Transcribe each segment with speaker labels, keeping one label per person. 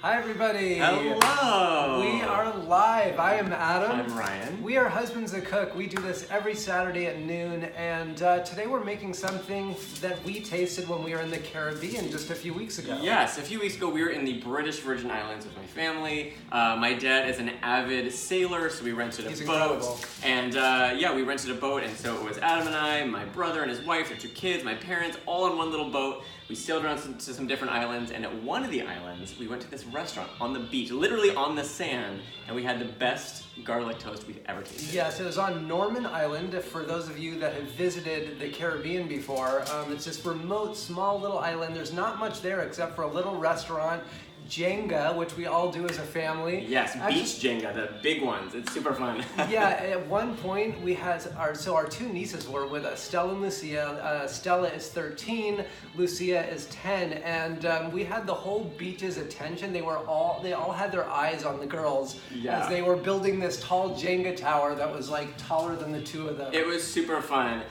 Speaker 1: Hi everybody!
Speaker 2: Hello!
Speaker 1: We are live. I am Adam.
Speaker 2: I'm Ryan.
Speaker 1: We are Husbands That Cook. We do this every Saturday at noon, and today we're making something that we tasted when we were in the Caribbean just a few weeks ago.
Speaker 2: Yes, a few weeks ago we were in the British Virgin Islands with my family. My dad is an avid sailor, so we rented a boat.
Speaker 1: Incredible.
Speaker 2: And we rented a boat, and so it was Adam and I, my brother and his wife, their 2 kids, my parents, all on one little boat. We sailed around to some different islands, and at one of the islands, we went to this restaurant on the beach, literally on the sand, and we had the best garlic toast we've ever tasted.
Speaker 1: Yes, it was on Norman Island. For those of you that have visited the Caribbean before, it's this remote, small little island. There's not much there except for a little restaurant, Jenga, which we all do as a family.
Speaker 2: Yes, beach Jenga, the big ones. It's super fun.
Speaker 1: Yeah, at one point we had our 2 nieces were with us, Stella and Lucia. Stella is 13, Lucia is 10, and we had the whole beach's attention. They all had their eyes on the girls as they were building this tall Jenga tower that was like taller than the 2 of them.
Speaker 2: It was super fun.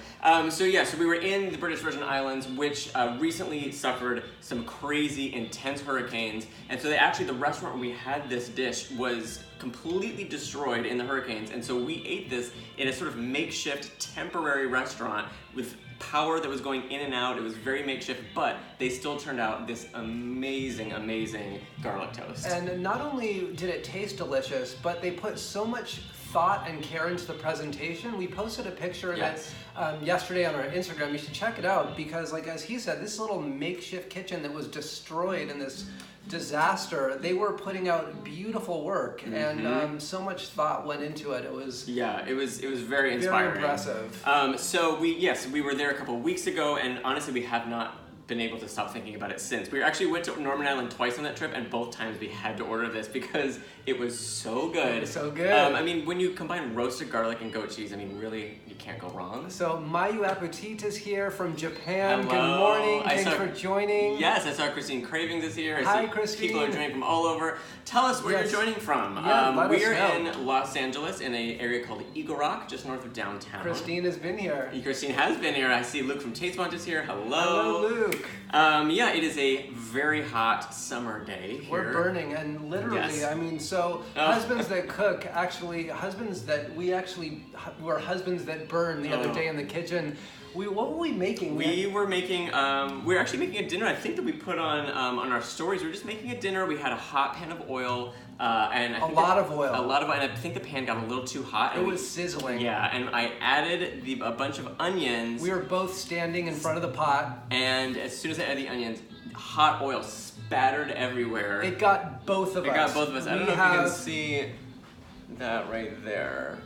Speaker 2: So we were in the British Virgin Islands, which recently suffered some crazy, intense hurricanes. And so the restaurant where we had this dish was completely destroyed in the hurricanes. And so we ate this in a sort of makeshift temporary restaurant with power that was going in and out. It was very makeshift, but they still turned out this amazing, amazing garlic toast.
Speaker 1: And not only did it taste delicious, but they put so much thought and care into the presentation. We posted a picture of it yesterday on our Instagram. You should check it out because, like as he said, this little makeshift kitchen that was destroyed in this disaster, they were putting out beautiful work, and so much thought went into it. It was
Speaker 2: very inspiring.
Speaker 1: Very impressive.
Speaker 2: We were there a couple of weeks ago, and honestly, we have not been able to stop thinking about it since. We actually went to Norman Island twice on that trip, and both times we had to order this because it was so good.
Speaker 1: It was so good.
Speaker 2: When you combine roasted garlic and goat cheese, really, you can't go wrong.
Speaker 1: So Mayu Appetit is here from Japan.
Speaker 2: Hello.
Speaker 1: Good morning. Thanks for joining.
Speaker 2: Yes, I saw Christine Cravings is here.
Speaker 1: Hi, Christine.
Speaker 2: People are joining from all over. Tell us where you're joining from. We are in Los Angeles in an area called Eagle Rock, just north of downtown.
Speaker 1: Christine has been here.
Speaker 2: Christine has been here. I see Luke from Taste Mont is here. Hello.
Speaker 1: Hello, Luke.
Speaker 2: It is a very hot summer day here.
Speaker 1: We're burning, and literally, husbands that cook, were husbands that burn the other day in the kitchen. What were we making?
Speaker 2: We were actually making a dinner, I think, that we put on our stories. We were just making a dinner. We had a hot pan of oil. And a lot of oil, and I think the pan got a little too hot.
Speaker 1: It was sizzling.
Speaker 2: Yeah, and I added a bunch of onions.
Speaker 1: We were both standing in front of the pot.
Speaker 2: And as soon as I added the onions, hot oil spattered everywhere.
Speaker 1: It got both of us.
Speaker 2: I don't know if you can see that right there.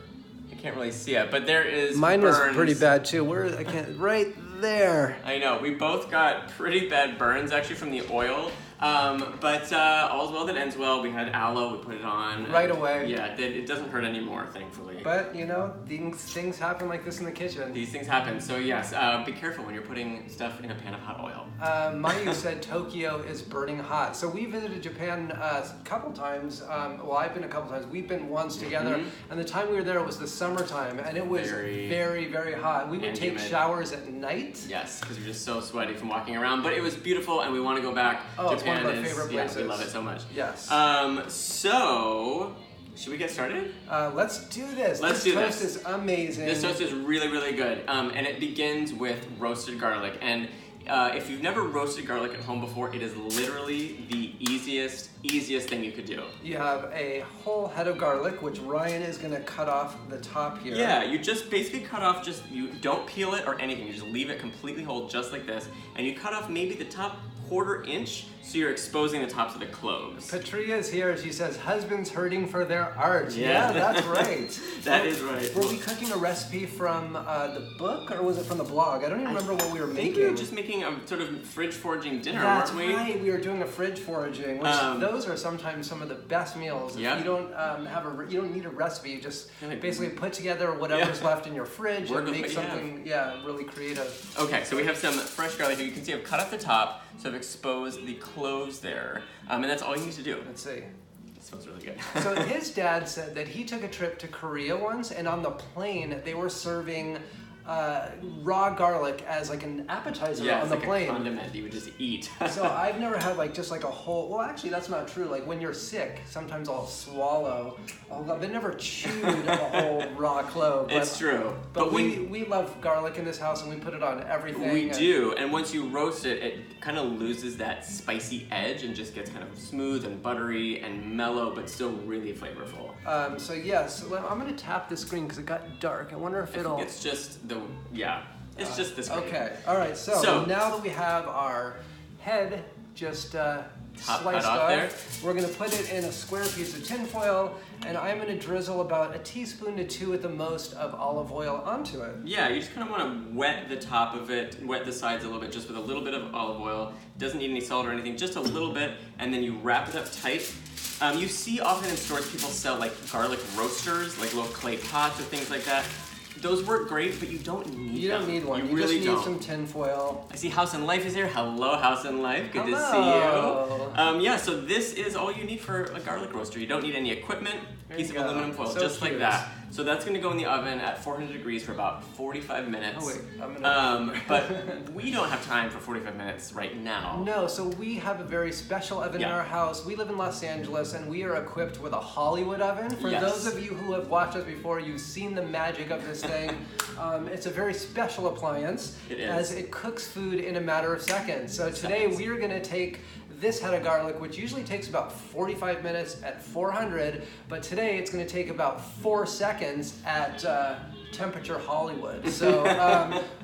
Speaker 2: I can't really see it, but there is
Speaker 1: Mine
Speaker 2: burns.
Speaker 1: was pretty bad too. Right there.
Speaker 2: I know, we both got pretty bad burns actually from the oil. But all's well that ends well. We had aloe, we put it on.
Speaker 1: Right away.
Speaker 2: Yeah, it doesn't hurt anymore, thankfully.
Speaker 1: But, things happen like this in the kitchen.
Speaker 2: These things happen. So yes, be careful when you're putting stuff in a pan of hot oil.
Speaker 1: Mayu said Tokyo is burning hot. So we visited Japan a couple times. I've been a couple times. We've been once together. And the time we were there, it was the summertime. And it was very, very hot. We would take showers at night.
Speaker 2: Yes, because you're just so sweaty from walking around. But it was beautiful, and we want to go back.
Speaker 1: Japan it's one of our favorite places.
Speaker 2: Yeah, we love it so much.
Speaker 1: Yes.
Speaker 2: So, should we get started?
Speaker 1: Let's do this. This toast is amazing.
Speaker 2: This toast is really, really good. And it begins with roasted garlic. And if you've never roasted garlic at home before, it is literally the easiest thing you could do.
Speaker 1: You have a whole head of garlic, which Ryan is going to cut off the top here.
Speaker 2: Yeah, you just basically cut off, you don't peel it or anything. You just leave it completely whole, just like this. And you cut off maybe the top 1/4 inch, so you're exposing the tops of the cloves.
Speaker 1: Patria is here. She says, husbands hurting for their art. Yeah, that's right.
Speaker 2: That is right.
Speaker 1: Were we cooking a recipe from the book, or was it from the blog? I don't even remember what we were making.
Speaker 2: We were just making a sort of fridge foraging dinner,
Speaker 1: weren't
Speaker 2: we? That's
Speaker 1: right. We were doing a fridge foraging, which those are sometimes some of the best meals. If you don't you don't need a recipe. You just basically put together whatever's left in your fridge and make something really creative.
Speaker 2: Okay, so we have some fresh garlic. You can see I've cut off the top, so I've exposed the cloves there, and that's all you need to do.
Speaker 1: Let's see.
Speaker 2: It smells really good.
Speaker 1: So his dad said that he took a trip to Korea once, and on the plane they were serving raw garlic as like an appetizer on the plane.
Speaker 2: A condiment you would just eat.
Speaker 1: So I've never had like just like a whole. Well, actually, that's not true. Like when you're sick, sometimes I'll swallow. I've never chewed a whole raw clove.
Speaker 2: It's true.
Speaker 1: But we love garlic in this house, and we put it on everything.
Speaker 2: We do, and once you roast it, it kind of loses that spicy edge and just gets kind of smooth and buttery and mellow, but still really flavorful.
Speaker 1: So yes, I'm gonna tap the screen because it got dark. I wonder if it'll.
Speaker 2: It's just the It's just the screen.
Speaker 1: Okay. All right. So now that we have our head just sliced off, we're gonna put it in a square piece of tin foil, and I'm gonna drizzle about a teaspoon to 2 at the most of olive oil onto it.
Speaker 2: Yeah, you just kind of want to wet the top of it, wet the sides a little bit, just with a little bit of olive oil. Doesn't need any salt or anything, just a little bit, and then you wrap it up tight. You see often in stores people sell like garlic roasters, like little clay pots or things like that. Those work great, but you don't need them.
Speaker 1: You don't need one. You really just need some tin foil.
Speaker 2: I see House and Life is here. Hello, House and Life. Good to see you. Yeah, so this is all you need for a garlic roaster. You don't need any equipment. Piece of aluminum foil, just like that. So that's going to go in the oven at 400 degrees for about 45 minutes.
Speaker 1: Oh wait,
Speaker 2: but we don't have time for 45 minutes right now.
Speaker 1: No, so we have a very special oven in our house. We live in Los Angeles, and we are equipped with a Hollywood oven. For those of you who have watched us before, you've seen the magic of this thing. It's a very special appliance.
Speaker 2: It is.
Speaker 1: As it cooks food in a matter of seconds. So today we are going to take this head of garlic, which usually takes about 45 minutes at 400, but today it's going to take about 4 seconds at temperature Hollywood. So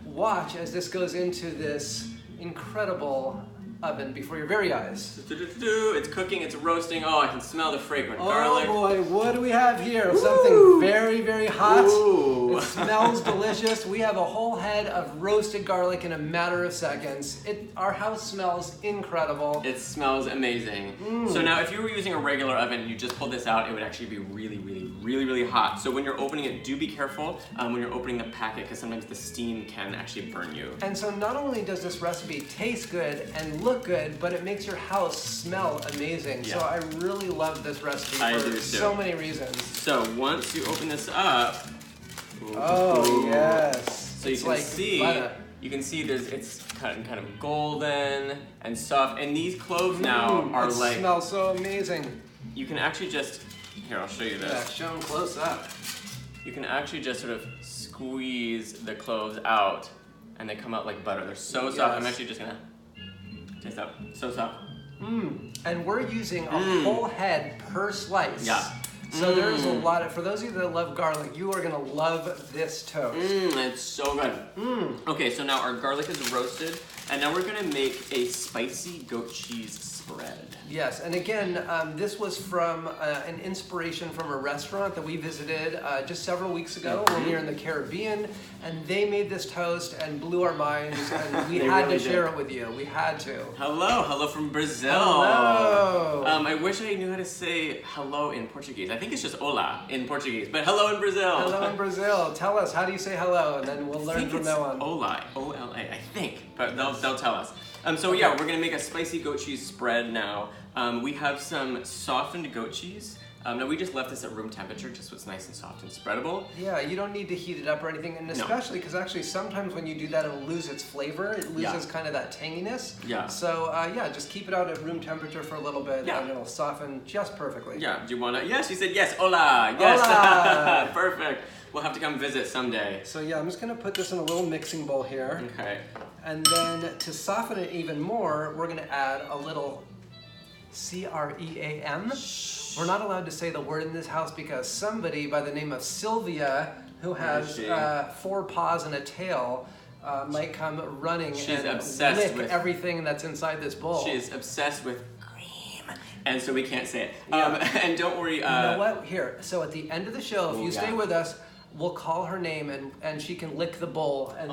Speaker 1: watch as this goes into this incredible oven before your very eyes.
Speaker 2: It's cooking, it's roasting. Oh, I can smell the fragrant garlic.
Speaker 1: Oh boy, what do we have here? Something very, very hot.
Speaker 2: Ooh.
Speaker 1: It smells delicious. We have a whole head of roasted garlic in a matter of seconds. Our house smells incredible.
Speaker 2: It smells amazing. So now if you were using a regular oven and you just pulled this out, it would actually be really, really, really, really hot. So when you're opening it, do be careful when you're opening the packet, because sometimes the steam can actually burn you.
Speaker 1: And so not only does this recipe taste good and look good, but it makes your house smell amazing. Yeah. So I really love this recipe for so many reasons.
Speaker 2: So once you open this up,
Speaker 1: oh yes,
Speaker 2: so you can see it's kind of golden and soft, and these cloves now are like
Speaker 1: smell so amazing.
Speaker 2: You can actually just I'll show you this.
Speaker 1: Yeah, show them close up.
Speaker 2: You can actually just sort of squeeze the cloves out, and they come out like butter. They're so soft. I'm actually just gonna taste that. So soft.
Speaker 1: And we're using a whole head per slice.
Speaker 2: Yeah.
Speaker 1: So there's a lot for those of you that love garlic, you are gonna love this toast.
Speaker 2: It's so good. Okay, so now our garlic is roasted, and now we're gonna make a spicy goat cheese spread.
Speaker 1: Yes, and again, this was from an inspiration from a restaurant that we visited just several weeks ago when we were in the Caribbean, and they made this toast and blew our minds, and we had to share it with you. We had to.
Speaker 2: Hello from Brazil.
Speaker 1: Hello.
Speaker 2: I wish I knew how to say hello in Portuguese. I think it's just hola in Portuguese, but hello in Brazil.
Speaker 1: Hello in Brazil. Tell us, how do you say hello, and then we'll learn from now on.
Speaker 2: Hola, O-L-A, I think, but they'll tell us. So yeah, we're gonna make a spicy goat cheese spread now. We have some softened goat cheese. Now we just left this at room temperature just so it's nice and soft and spreadable.
Speaker 1: Yeah, you don't need to heat it up or anything, and especially because actually sometimes when you do that it'll lose its flavor. It loses kind of that tanginess.
Speaker 2: Yeah.
Speaker 1: So just keep it out at room temperature for a little bit and it'll soften just perfectly.
Speaker 2: Yeah, do you wanna, yes, she said yes, hola, yes. Hola. Perfect. We'll have to come visit someday.
Speaker 1: So yeah, I'm just gonna put this in a little mixing bowl here.
Speaker 2: Okay.
Speaker 1: And then to soften it even more, we're gonna add a little cream. We're not allowed to say the word in this house because somebody by the name of Sylvia, who has 4 paws and a tail, might come running and lick everything that's inside this bowl.
Speaker 2: She is obsessed with cream, and so we can't say it. And don't worry.
Speaker 1: You know what? Here, so at the end of the show, if you stay with us, we'll call her name and she can lick the bowl, and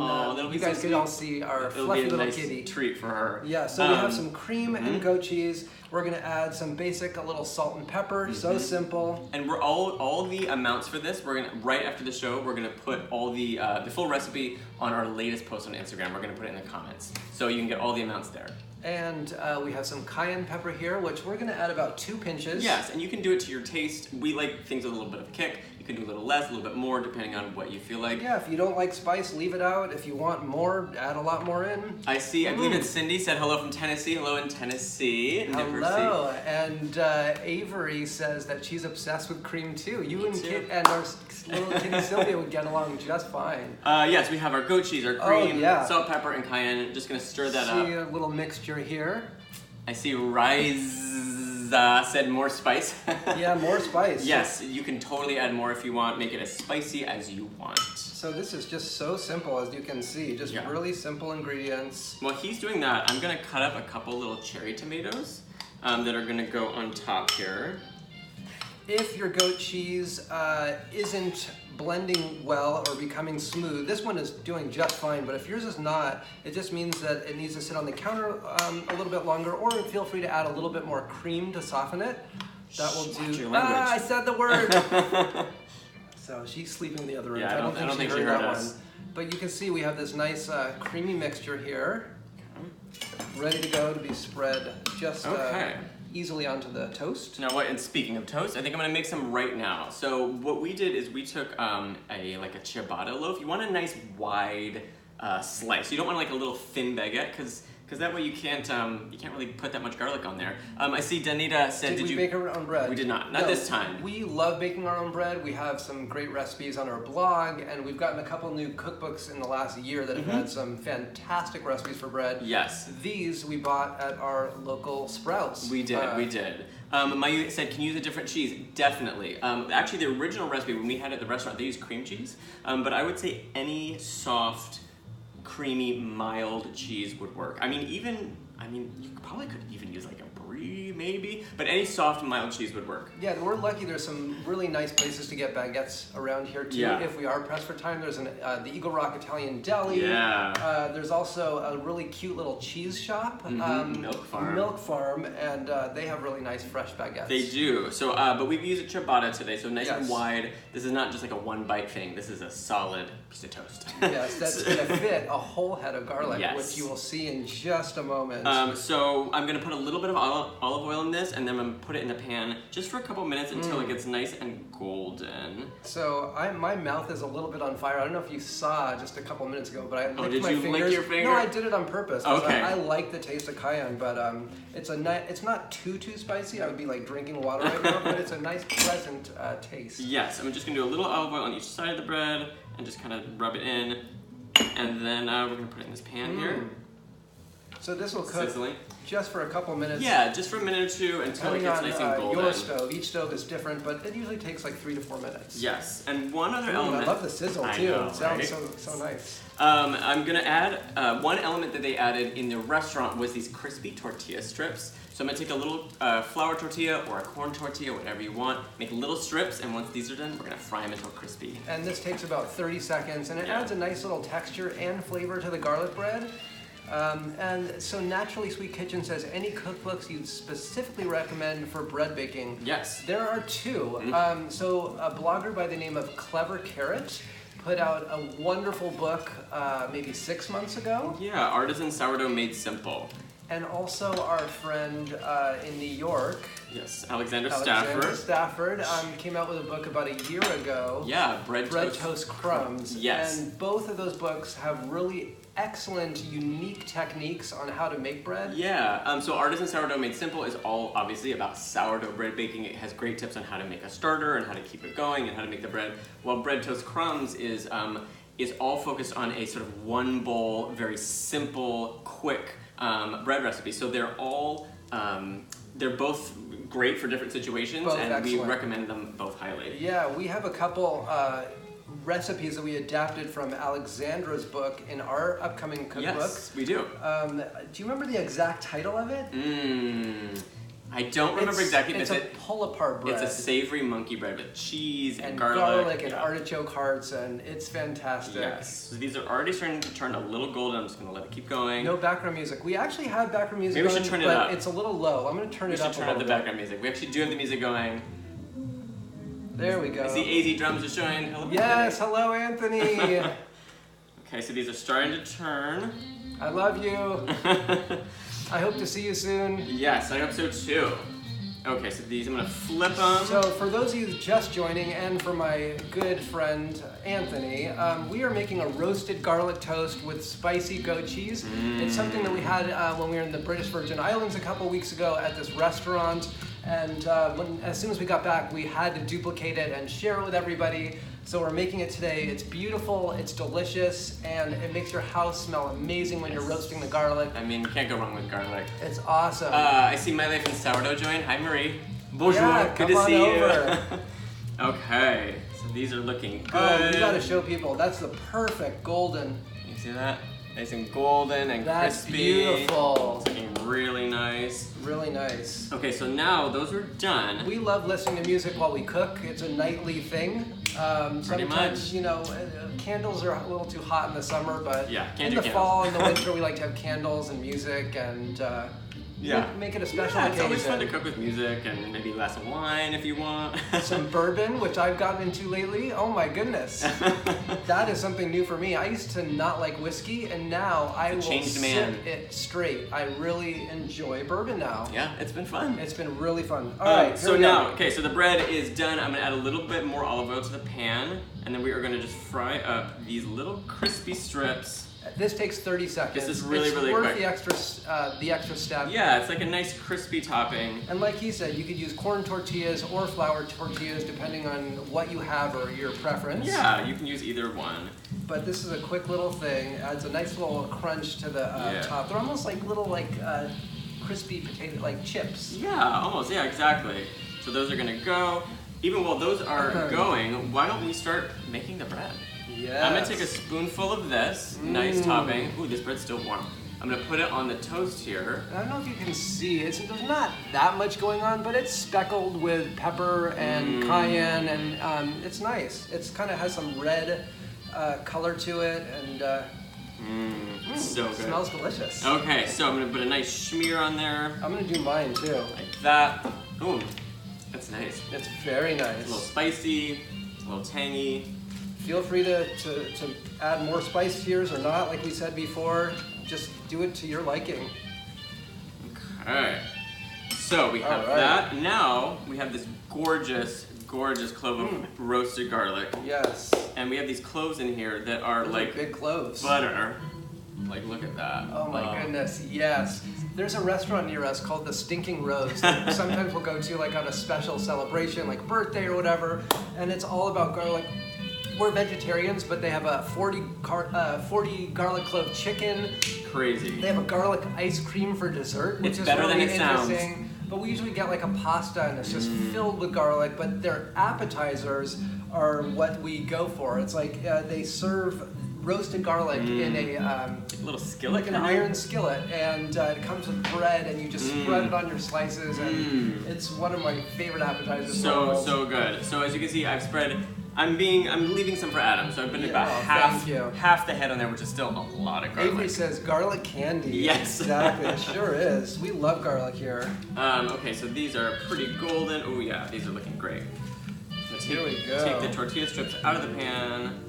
Speaker 1: you guys can all see our fluffy little kitty.
Speaker 2: Treat for her.
Speaker 1: Yeah, so we have some cream and goat cheese. We're gonna add some basic, a little salt and pepper. So simple.
Speaker 2: And we're all the amounts for this. We're gonna right after the show. We're gonna put all the full recipe on our latest post on Instagram. We're gonna put it in the comments, so you can get all the amounts there.
Speaker 1: And we have some cayenne pepper here, which we're gonna add about 2 pinches.
Speaker 2: Yes, and you can do it to your taste. We like things with a little bit of kick. You can do a little less, a little bit more, depending on what you feel like.
Speaker 1: Yeah, if you don't like spice, leave it out. If you want more, add a lot more in.
Speaker 2: I believe it's Cindy said hello from Tennessee. Hello in Tennessee.
Speaker 1: Hello, and Avery says that she's obsessed with cream too. You and
Speaker 2: too.
Speaker 1: and our little kitty Sylvia would get along just fine.
Speaker 2: Yes, we have our goat cheese, our cream,
Speaker 1: yeah.
Speaker 2: salt, pepper, and cayenne. Just gonna stir that up.
Speaker 1: See a little mixture here.
Speaker 2: I see Rise said more spice.
Speaker 1: Yeah, more spice.
Speaker 2: Yes, you can totally add more if you want. Make it as spicy as you want.
Speaker 1: So this is just so simple, as you can see. Just really simple ingredients.
Speaker 2: While he's doing that, I'm gonna cut up a couple little cherry tomatoes that are gonna go on top here.
Speaker 1: If your goat cheese isn't blending well or becoming smooth, this one is doing just fine, but if yours is not, it just means that it needs to sit on the counter a little bit longer, or feel free to add a little bit more cream to soften it. That will do. I said the word! So she's sleeping in the other room.
Speaker 2: Yeah,
Speaker 1: I don't think she heard that one. But you can see we have this nice creamy mixture here, ready to go to be spread just easily onto the toast.
Speaker 2: Now what, and speaking of toast, I think I'm gonna make some right now. So what we did is we took a ciabatta loaf. You want a nice wide slice. You don't want like a little thin baguette, because that way you can't really put that much garlic on there. I see Danita said,
Speaker 1: did we bake our own bread?
Speaker 2: We did not this time.
Speaker 1: We love baking our own bread. We have some great recipes on our blog, and we've gotten a couple new cookbooks in the last year that have had some fantastic recipes for bread.
Speaker 2: Yes.
Speaker 1: These we bought at our local Sprouts.
Speaker 2: We did. Mayu said, can you use a different cheese? Definitely. Actually, the original recipe, when we had it at the restaurant, they used cream cheese. But I would say any soft, creamy, mild cheese would work. You probably could even use like a brie, maybe, but any soft, mild cheese would work.
Speaker 1: Yeah, we're lucky. There's some really nice places to get baguettes around here too.
Speaker 2: Yeah.
Speaker 1: If we are pressed for time, there's the Eagle Rock Italian Deli.
Speaker 2: Yeah.
Speaker 1: There's also a really cute little cheese shop,
Speaker 2: Milk Farm,
Speaker 1: and they have really nice fresh baguettes.
Speaker 2: They do. So, but we've used a ciabatta today, so nice and wide. This is not just like a one bite thing. This is a solid piece of toast.
Speaker 1: Yes, that's going to fit a whole head of garlic, which you will see in just a moment.
Speaker 2: So I'm going to put a little bit of olive oil in this, and then I'm going to put it in the pan just for a couple minutes until it gets nice and golden.
Speaker 1: So my mouth is a little bit on fire. I don't know if you saw just a couple minutes ago, but I licked
Speaker 2: did
Speaker 1: my
Speaker 2: you
Speaker 1: fingers.
Speaker 2: lick your finger?
Speaker 1: No, I did it on purpose.
Speaker 2: Okay.
Speaker 1: I like the taste of cayenne, but it's not too spicy. I would be like drinking water right now, but it's a nice, pleasant taste.
Speaker 2: Yes, I'm just going to do a little olive oil on each side of the bread and just kind of rub it in. And then we're going to put it in this pan here.
Speaker 1: So this will cook just for a couple minutes.
Speaker 2: Yeah, just for a minute or two until it gets nice and golden.
Speaker 1: Your stove. Each stove is different, but it usually takes like 3 to 4 minutes.
Speaker 2: Yes, and one other element.
Speaker 1: I love the sizzle too.
Speaker 2: Know,
Speaker 1: it sounds so nice.
Speaker 2: I'm gonna add one element that they added in the restaurant was these crispy tortilla strips. So I'm gonna take a little flour tortilla or a corn tortilla, whatever you want, make little strips, and once these are done, we're gonna fry them until crispy.
Speaker 1: And this takes about 30 seconds, and it adds a nice little texture and flavor to the garlic bread. And so Naturally Sweet Kitchen says, any cookbooks you'd specifically recommend for bread baking?
Speaker 2: Yes.
Speaker 1: There are 2. So a blogger by the name of Clever Carrot put out a wonderful book maybe 6 months ago.
Speaker 2: Yeah, Artisan Sourdough Made Simple.
Speaker 1: And also our friend in New York.
Speaker 2: Yes, Alexander
Speaker 1: Stafford came out with a book about a year ago.
Speaker 2: Yeah, Bread
Speaker 1: Toast Crumbs.
Speaker 2: Yes.
Speaker 1: And both of those books have really excellent, unique techniques on how to make bread.
Speaker 2: Yeah, so Artisan Sourdough Made Simple is all obviously about sourdough bread baking. It has great tips on how to make a starter and how to keep it going and how to make the bread. While Bread Toast Crumbs is all focused on a sort of one bowl, very simple, quick bread recipe. So they're both great for different situations, we recommend them both highly.
Speaker 1: Yeah, we have a couple recipes that we adapted from Alexandra's book in our upcoming cookbook.
Speaker 2: Yes, we do.
Speaker 1: Do you remember the exact title of it?
Speaker 2: I don't remember exactly.
Speaker 1: It's a pull-apart bread.
Speaker 2: It's a savory monkey bread with cheese and
Speaker 1: garlic and artichoke hearts, and it's fantastic.
Speaker 2: Yes. So these are already starting to turn a little golden. I'm just going to let it keep going.
Speaker 1: No background music. We actually have background music
Speaker 2: Maybe we should turn it up.
Speaker 1: But it's a little low. I'm going to turn it up a little bit.
Speaker 2: We should turn up the background music. We actually do have the music going.
Speaker 1: There we go.
Speaker 2: I see AZ drums are showing. Hello,
Speaker 1: yes, hello, Anthony.
Speaker 2: Okay, so these are starting to turn.
Speaker 1: I love you. I hope to see you soon.
Speaker 2: Yes, I hope so too. Okay, so these I'm gonna flip them.
Speaker 1: So for those of you just joining, and for my good friend Anthony, we are making a roasted garlic toast with spicy goat cheese. It's something that we had when we were in the British Virgin Islands a couple weeks ago at this restaurant. And as soon as we got back, we had to duplicate it and share it with everybody. So we're making it today. It's beautiful, it's delicious, and it makes your house smell amazing when you're roasting the garlic.
Speaker 2: I mean, you can't go wrong with garlic.
Speaker 1: It's awesome.
Speaker 2: I see My Life in Sourdough join. Hi, Marie. Bonjour.
Speaker 1: Yeah,
Speaker 2: good to
Speaker 1: come on
Speaker 2: see
Speaker 1: over.
Speaker 2: you. Okay, so these are looking good.
Speaker 1: Oh, we gotta show people. That's the perfect golden.
Speaker 2: You see that? Nice and golden and
Speaker 1: That's
Speaker 2: crispy.
Speaker 1: beautiful.
Speaker 2: It's looking really nice.
Speaker 1: Really nice.
Speaker 2: Okay, so now those are done.
Speaker 1: We love listening to music while we cook. It's a nightly thing.
Speaker 2: Pretty
Speaker 1: Sometimes,
Speaker 2: much.
Speaker 1: you know, candles are a little too hot in the summer, but
Speaker 2: Yeah, can't
Speaker 1: in
Speaker 2: do
Speaker 1: the
Speaker 2: candles.
Speaker 1: fall and the winter, we like to have candles and music and make it a special
Speaker 2: Yeah, it's
Speaker 1: occasion.
Speaker 2: always fun to cook with music and maybe a glass of wine if you want.
Speaker 1: Some bourbon, which I've gotten into lately. Oh my goodness. That is something new for me. I used to not like whiskey, and now I will
Speaker 2: changed man.
Speaker 1: sip it straight. I really enjoy bourbon now.
Speaker 2: Yeah, it's been fun.
Speaker 1: It's been really fun. All right,
Speaker 2: So
Speaker 1: here we go.
Speaker 2: now, okay, so the bread is done. I'm gonna add a little bit more olive oil to the pan, and then we are gonna just fry up these little crispy strips.
Speaker 1: This takes 30 seconds.
Speaker 2: This is really,
Speaker 1: it's
Speaker 2: really
Speaker 1: worth
Speaker 2: quick.
Speaker 1: the extra step.
Speaker 2: Yeah, it's like a nice crispy topping.
Speaker 1: And like he said, you could use corn tortillas or flour tortillas depending on what you have or your preference.
Speaker 2: Yeah, you can use either one.
Speaker 1: But this is a quick little thing. Adds a nice little crunch to the top. They're almost like little crispy potato, like chips.
Speaker 2: Yeah, almost. Yeah, exactly. So those are gonna go. Even while those are going, why don't we start making the bread?
Speaker 1: Yes.
Speaker 2: I'm gonna take a spoonful of this, nice topping. Ooh, this bread's still warm. I'm gonna put it on the toast here.
Speaker 1: I don't know if you can see, there's not that much going on, but it's speckled with pepper and cayenne, and it's nice. It's kind of has some red color to it, and
Speaker 2: So good.
Speaker 1: smells delicious.
Speaker 2: Okay, so I'm gonna put a nice smear on there,
Speaker 1: I'm gonna do mine too.
Speaker 2: like that. Ooh, that's nice.
Speaker 1: It's very
Speaker 2: It's a little
Speaker 1: nice.
Speaker 2: spicy, it's a little tangy.
Speaker 1: Feel free to add more spice to yours or not, like we said before. Just do it to your liking.
Speaker 2: Okay, so we have
Speaker 1: All right.
Speaker 2: that. Now we have this gorgeous, gorgeous clove of roasted garlic.
Speaker 1: Yes.
Speaker 2: And we have these cloves in here that are
Speaker 1: Those
Speaker 2: like
Speaker 1: big cloves.
Speaker 2: butter. Like, look at that.
Speaker 1: Oh my goodness, yes. There's a restaurant near us called the Stinking Rose that sometimes we'll go to like on a special celebration, like birthday or whatever, and it's all about garlic. We're vegetarians, but they have a 40 garlic clove chicken.
Speaker 2: Crazy.
Speaker 1: They have a garlic ice cream for dessert, which
Speaker 2: It's
Speaker 1: is
Speaker 2: better
Speaker 1: really
Speaker 2: than it sounds.
Speaker 1: interesting. But we usually get like a pasta and it's just filled with garlic, but their appetizers are what we go for. It's like they serve roasted garlic in a
Speaker 2: little skillet.
Speaker 1: like an iron skillet, and it comes with bread, and you just spread it on your slices, and it's one of my favorite appetizers. in the
Speaker 2: So
Speaker 1: world.
Speaker 2: so good. So as you can see, I've spread. I'm leaving some for Adam. So I've been about
Speaker 1: Oh,
Speaker 2: half
Speaker 1: thank you.
Speaker 2: half the head on there, which is still a lot of garlic.
Speaker 1: Avery says garlic candy.
Speaker 2: Yes.
Speaker 1: Exactly, it sure is. We love garlic here.
Speaker 2: Okay, so these are pretty golden. Oh yeah, these are looking great. Let's
Speaker 1: Here we go.
Speaker 2: Take the tortilla strips out of the pan.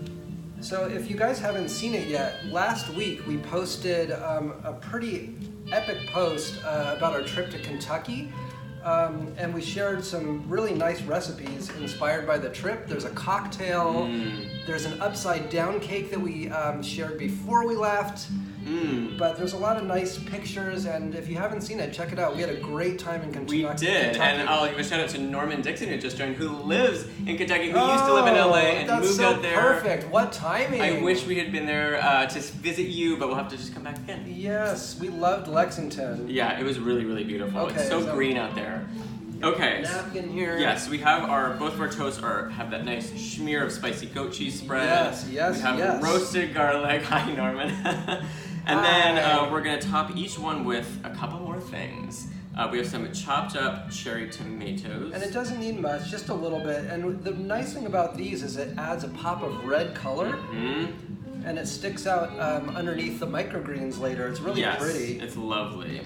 Speaker 1: So if you guys haven't seen it yet, last week we posted a pretty epic post about our trip to Kentucky. And we shared some really nice recipes inspired by the trip. There's a cocktail, there's an upside down cake that we shared before we left. But there's a lot of nice pictures, and if you haven't seen it, check it out. We had a great time in Kentucky.
Speaker 2: We did,
Speaker 1: Kentucky.
Speaker 2: and I'll give a shout out to Norman Dixon who just joined, who lives in Kentucky, who used to live in LA and
Speaker 1: that's
Speaker 2: moved
Speaker 1: so
Speaker 2: out there.
Speaker 1: Perfect. What timing?
Speaker 2: I wish we had been there to visit you, but we'll have to just come back again.
Speaker 1: Yes, we loved Lexington.
Speaker 2: Yeah, it was really, really beautiful.
Speaker 1: Okay,
Speaker 2: It's so
Speaker 1: so-
Speaker 2: green out there. Okay.
Speaker 1: Napkin here.
Speaker 2: Yes, we have both of our toasts have that nice smear of spicy goat cheese spread.
Speaker 1: Yes, yes,
Speaker 2: We have
Speaker 1: yes.
Speaker 2: roasted garlic. Hi, Norman. And
Speaker 1: Hi.
Speaker 2: then we're gonna top each one with a couple more things. We have some chopped up cherry tomatoes.
Speaker 1: And it doesn't need much, just a little bit. And the nice thing about these is it adds a pop of red color, and it sticks out underneath the microgreens later. It's really
Speaker 2: Yes,
Speaker 1: pretty.
Speaker 2: it's lovely.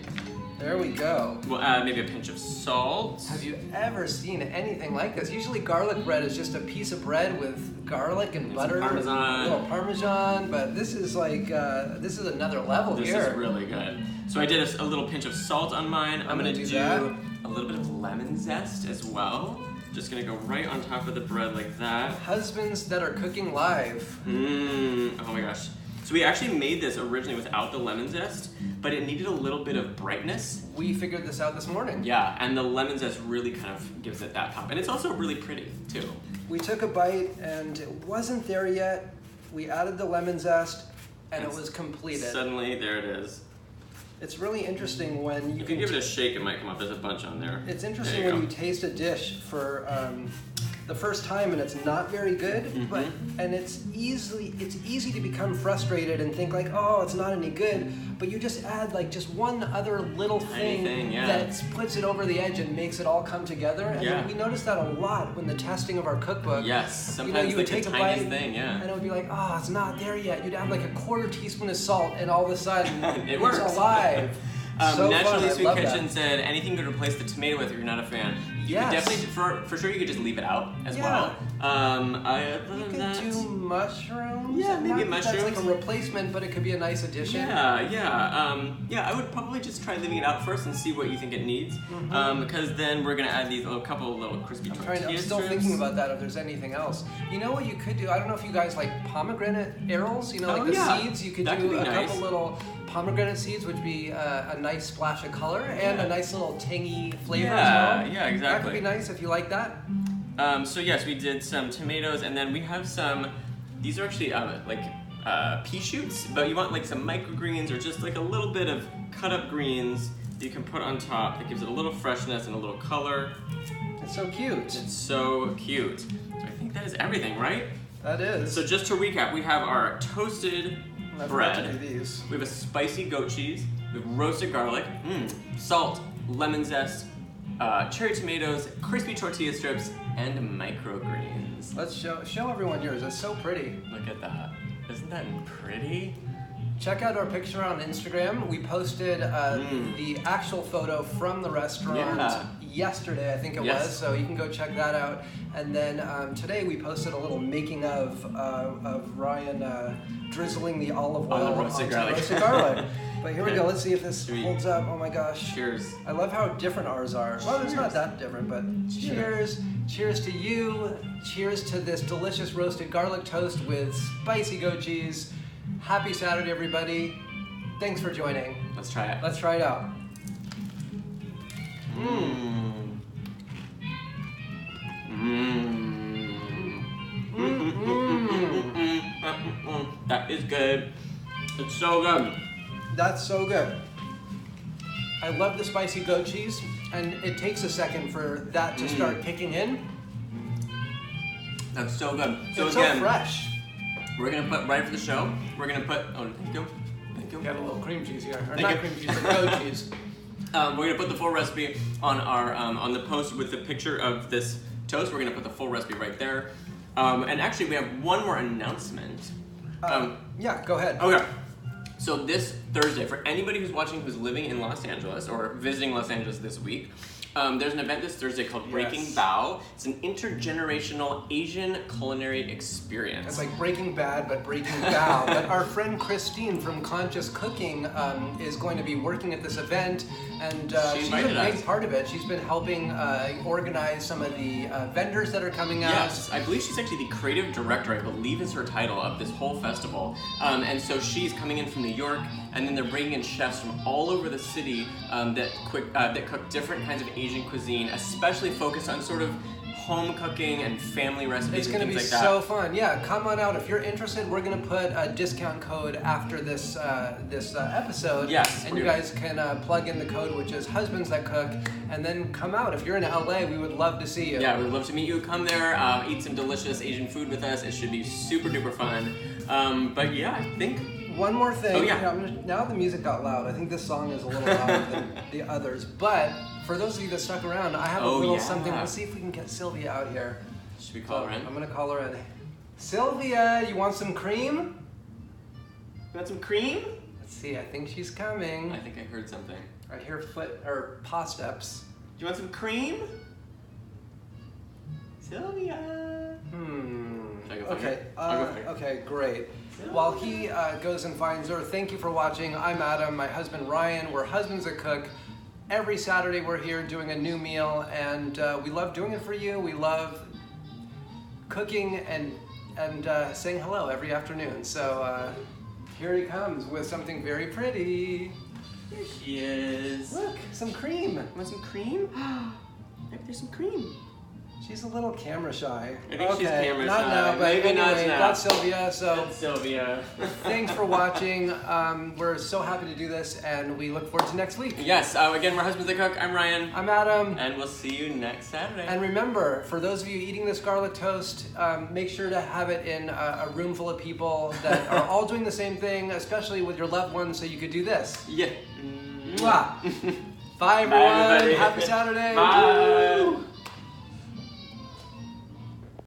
Speaker 1: There we go.
Speaker 2: We'll add maybe a pinch of salt.
Speaker 1: Have you ever seen anything like this? Usually garlic bread is just a piece of bread with garlic and butter,
Speaker 2: Parmesan.
Speaker 1: a little Parmesan, but this is like, this is another level
Speaker 2: This
Speaker 1: here.
Speaker 2: is really good. So I did a little pinch of salt on mine. I'm gonna do
Speaker 1: that.
Speaker 2: a little bit of lemon. lemon zest as well. Just gonna go right on top of the bread like that.
Speaker 1: Husbands that are cooking live.
Speaker 2: Oh my gosh. So we actually made this originally without the lemon zest, but it needed a little bit of brightness.
Speaker 1: We figured this out this morning.
Speaker 2: Yeah, and the lemon zest really kind of gives it that pop. And it's also really pretty, too.
Speaker 1: We took a bite and it wasn't there yet. We added the lemon zest and it was completed.
Speaker 2: Suddenly, there it is.
Speaker 1: It's really interesting when
Speaker 2: you can give it a shake, it might come up. There's a bunch on there.
Speaker 1: It's interesting when you taste a dish for the first time and it's not very good, and it's easy to become frustrated and think like, oh, it's not any good, but you just add like just one other little thing that puts it over the edge and makes it all come together. And we noticed that a lot when the testing of our cookbook.
Speaker 2: Yes, sometimes you would take a bite thing,
Speaker 1: and it would be like, oh, it's not there yet. You'd add like a quarter teaspoon of salt, and all of a sudden
Speaker 2: it works.
Speaker 1: It's alive. So
Speaker 2: Naturally
Speaker 1: fun.
Speaker 2: Sweet Kitchen said anything could replace the tomato with if you're not a fan. You could definitely, for sure, you could just leave it out as well.
Speaker 1: You could do mushrooms.
Speaker 2: Yeah, maybe mushrooms.
Speaker 1: That's like a replacement, but it could be a nice addition.
Speaker 2: Yeah. I would probably just try leaving it out first and see what you think it needs, because then we're gonna add these couple of little crispy tortillas.
Speaker 1: I'm still thinking about that. If there's anything else, you know what you could do? I don't know if you guys like pomegranate arils. You know, like the seeds. You could do a couple little pomegranate seeds, which would be a nice splash of color and a nice little tangy flavor as well.
Speaker 2: Yeah, exactly.
Speaker 1: That could be nice if you like that.
Speaker 2: So yes, we did some tomatoes, and then we have some. These are actually pea shoots, but you want like some microgreens or just like a little bit of cut up greens that you can put on top. That gives it a little freshness and a little color.
Speaker 1: It's so cute.
Speaker 2: It's so cute. So I think that is everything, right?
Speaker 1: That is.
Speaker 2: So just to recap, we have our toasted bread.
Speaker 1: We
Speaker 2: have a spicy goat cheese. We have roasted garlic, salt, lemon zest, cherry tomatoes, crispy tortilla strips, and microgreens.
Speaker 1: Let's show everyone yours. It's so pretty.
Speaker 2: Look at that. Isn't that pretty?
Speaker 1: Check out our picture on Instagram. We posted the actual photo from the restaurant yesterday, I think it was. So you can go check that out. And then today we posted a little making of Ryan drizzling the olive oil
Speaker 2: on the roasted garlic.
Speaker 1: But here we go. Let's see if this holds up. Oh my gosh.
Speaker 2: Cheers.
Speaker 1: I love how different ours are. Well, it's not that different, but cheers. Cheers to you. Cheers to this delicious roasted garlic toast with spicy goat cheese. Happy Saturday, everybody. Thanks for joining.
Speaker 2: Let's try it.
Speaker 1: Let's try it out.
Speaker 2: That is good. It's so good.
Speaker 1: That's so good. I love the spicy goat cheese, and it takes a second for that to start kicking in.
Speaker 2: That's so good.
Speaker 1: So it's again, so fresh.
Speaker 2: We're gonna put right for the show. We're gonna put. Oh, thank you.
Speaker 1: You got a little cream cheese here, or not cream cheese, but goat cheese.
Speaker 2: We're gonna put the full recipe on our on the post with the picture of this toast. We're gonna put the full recipe right there. And actually, we have one more announcement.
Speaker 1: Yeah, go ahead.
Speaker 2: Okay. So this Thursday, for anybody who's watching who's living in Los Angeles or visiting Los Angeles this week, there's an event this Thursday called Breaking Bao. It's an intergenerational Asian culinary experience.
Speaker 1: It's like Breaking Bad, but Breaking Bao. But our friend Christine from Conscious Cooking is going to be working at this event, and she's a big part of it. She's been helping organize some of the vendors that are coming out.
Speaker 2: Yes, I believe she's actually the creative director, I believe is her title, of this whole festival. And so she's coming in from New York, and then they're bringing in chefs from all over the city that cook different kinds of Asian cuisine, especially focused on sort of home cooking and family recipes.
Speaker 1: It's going to be so fun. Yeah, come on out if you're interested. We're going to put a discount code after this episode.
Speaker 2: Yes,
Speaker 1: and you guys can plug in the code, which is Husbands That Cook, and then come out. If you're in LA, we would love to see you.
Speaker 2: Yeah, we'd love to meet you. Come there, eat some delicious Asian food with us. It should be super duper fun. But yeah, I think.
Speaker 1: One more thing.
Speaker 2: Oh, yeah.
Speaker 1: Now the music got loud. I think this song is a little louder than the others. But for those of you that stuck around, I have a little something. Let's see if we can get Sylvia out here.
Speaker 2: Should we call her in?
Speaker 1: I'm going to call her in. Sylvia, you want some cream?
Speaker 2: You want some cream?
Speaker 1: Let's see. I think she's coming.
Speaker 2: I think I heard something.
Speaker 1: I hear paw steps.
Speaker 2: Do you want some cream? Sylvia.
Speaker 1: Okay. Okay, great. While he goes and finds her, thank you for watching. I'm Adam, my husband Ryan. We're Husbands That Cook. every Saturday we're here doing a new meal, and we love doing it for you. We love cooking and saying hello every afternoon. So here he comes with something very pretty.
Speaker 2: Here she is.
Speaker 1: Look, some cream.
Speaker 2: Want some cream? Maybe there's some cream.
Speaker 1: She's a little camera shy.
Speaker 2: I think she's camera
Speaker 1: not
Speaker 2: shy.
Speaker 1: Now, but
Speaker 2: Maybe
Speaker 1: anyway,
Speaker 2: not now.
Speaker 1: That's Sylvia. So
Speaker 2: That's Sylvia.
Speaker 1: thanks for watching. We're so happy to do this, and we look forward to next week.
Speaker 2: Yes. Again, we're Husbands That Cook. I'm Ryan.
Speaker 1: I'm Adam.
Speaker 2: And we'll see you next Saturday.
Speaker 1: And remember, for those of you eating this garlic toast, make sure to have it in a room full of people that are all doing the same thing, especially with your loved ones, so you could do this.
Speaker 2: Yeah.
Speaker 1: Mwah. Bye, everyone.
Speaker 2: Bye, everybody.
Speaker 1: Happy Saturday.
Speaker 2: Bye.
Speaker 1: Woo.